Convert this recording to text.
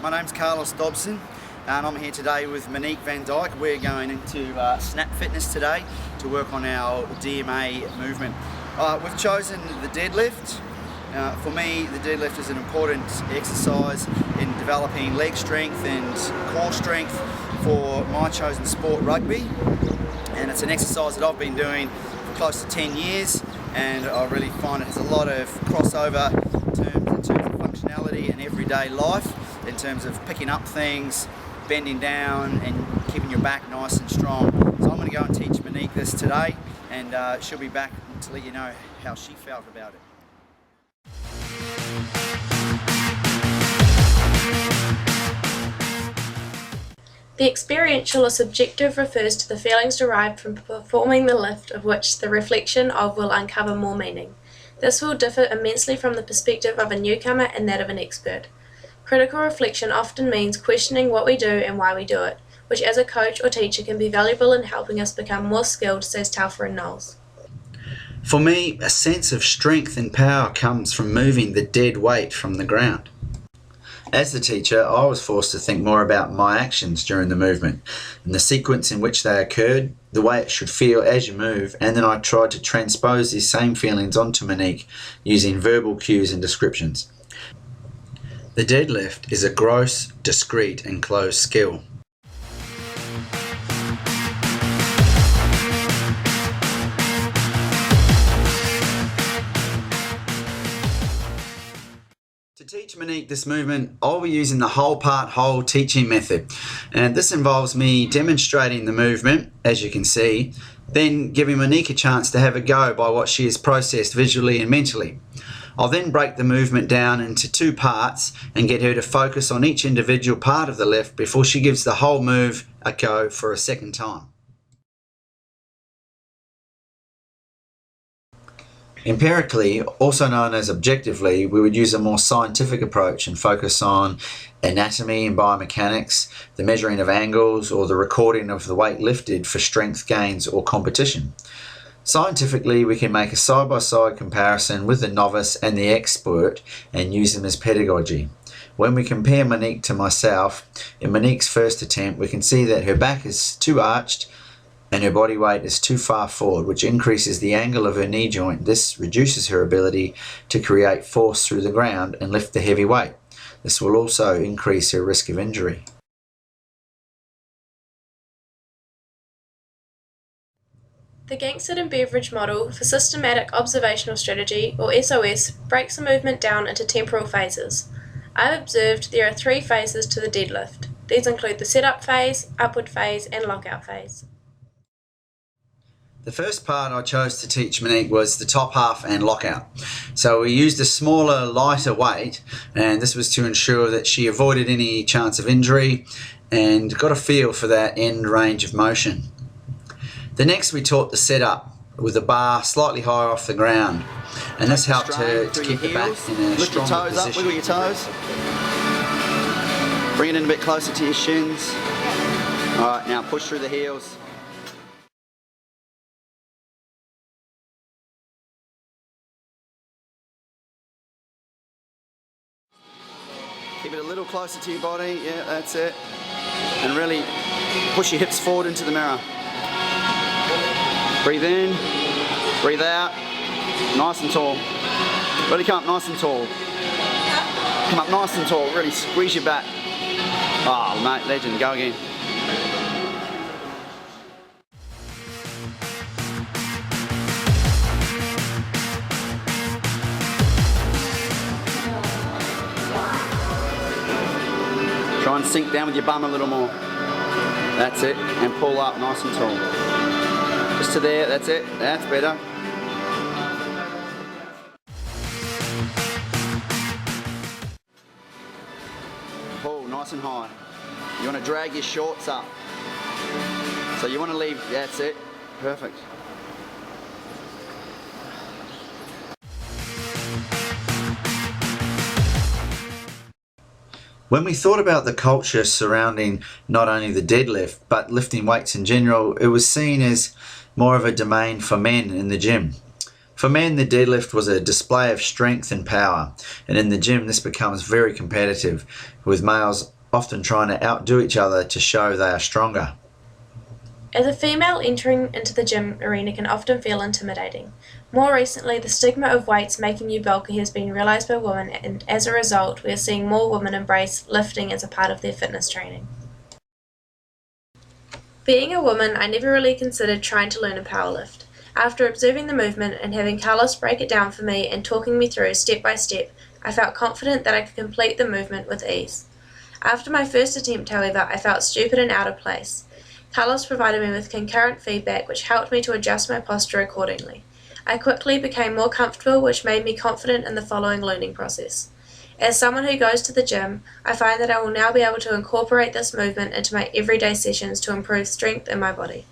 my name's Dobson and I'm here today with Monique and Dijk. We're going into Snap Fitness today to work on our DMA movement. We've chosen the deadlift. For me, the deadlift is an important exercise in developing leg strength and core strength for my chosen sport, rugby. And it's an exercise that I've been doing for close to 10 years, and I really find it has a lot of crossover in terms of functionality and everyday life, in terms of picking up things, bending down and keeping your back nice and strong. So I'm going to go and teach Monique this today, and she'll be back to let you know how she felt about it. The experiential or subjective refers to the feelings derived from performing the lift, of which the reflection of will uncover more meaning. This will differ immensely from the perspective of a newcomer and that of an expert. Critical reflection often means questioning what we do and why we do it, which as a coach or teacher can be valuable in helping us become more skilled, says Telfer and Knowles. For me, a sense of strength and power comes from moving the dead weight from the ground. As the teacher, I was forced to think more about my actions during the movement and the sequence in which they occurred, the way it should feel as you move, and then I tried to transpose these same feelings onto Monique using verbal cues and descriptions. The deadlift is a gross, discrete and closed skill. To teach Monique this movement, I'll be using the whole part whole teaching method, and this involves me demonstrating the movement, as you can see, then giving Monique a chance to have a go by what she has processed visually and mentally. I'll then break the movement down into two parts and get her to focus on each individual part of the lift before she gives the whole move a go for a second time. Empirically, also known as objectively, we would use a more scientific approach and focus on anatomy and biomechanics, the measuring of angles, or the recording of the weight lifted for strength gains or competition. Scientifically, we can make a side-by-side comparison with the novice and the expert and use them as pedagogy. When we compare Monique to myself, in Monique's first attempt, we can see that her back is too arched and her body weight is too far forward, which increases the angle of her knee joint. This reduces her ability to create force through the ground and lift the heavy weight. This will also increase her risk of injury. The Gangstered and Beveridge model for systematic observational strategy, or SOS, breaks the movement down into temporal phases. I've observed there are 3 phases to the deadlift. These include the setup phase, upward phase, and lockout phase. The first part I chose to teach Monique was the top half and lockout. So we used a smaller, lighter weight, and this was to ensure that she avoided any chance of injury and got a feel for that end range of motion. The next we taught the setup with a bar slightly higher off the ground, and this helped her to keep the back in a stronger position. Lift your toes up, wiggle your toes. Bring it in a bit closer to your shins. Alright, now push through the heels. Keep it a little closer to your body, yeah, that's it. And really push your hips forward into the mirror. Breathe in, breathe out, nice and tall. Really come up nice and tall. Come up nice and tall, really squeeze your back. Oh, mate, legend, go again. Try and sink down with your bum a little more. That's it, and pull up nice and tall. Just to there, that's it, that's better. Pull nice and high. You want to drag your shorts up. So you want to leave, that's it, perfect. When we thought about the culture surrounding not only the deadlift but lifting weights in general, it was seen as more of a domain for men in the gym. For men, the deadlift was a display of strength and power, and in the gym this becomes very competitive, with males often trying to outdo each other to show they are stronger. As a female, entering into the gym arena can often feel intimidating. More recently, the stigma of weights making you bulky has been realised by women, and as a result, we are seeing more women embrace lifting as a part of their fitness training. Being a woman, I never really considered trying to learn a powerlift. After observing the movement and having Carlos break it down for me and talking me through step by step, I felt confident that I could complete the movement with ease. After my first attempt, however, I felt stupid and out of place. Carlos provided me with concurrent feedback which helped me to adjust my posture accordingly. I quickly became more comfortable, which made me confident in the following learning process. As someone who goes to the gym, I find that I will now be able to incorporate this movement into my everyday sessions to improve strength in my body.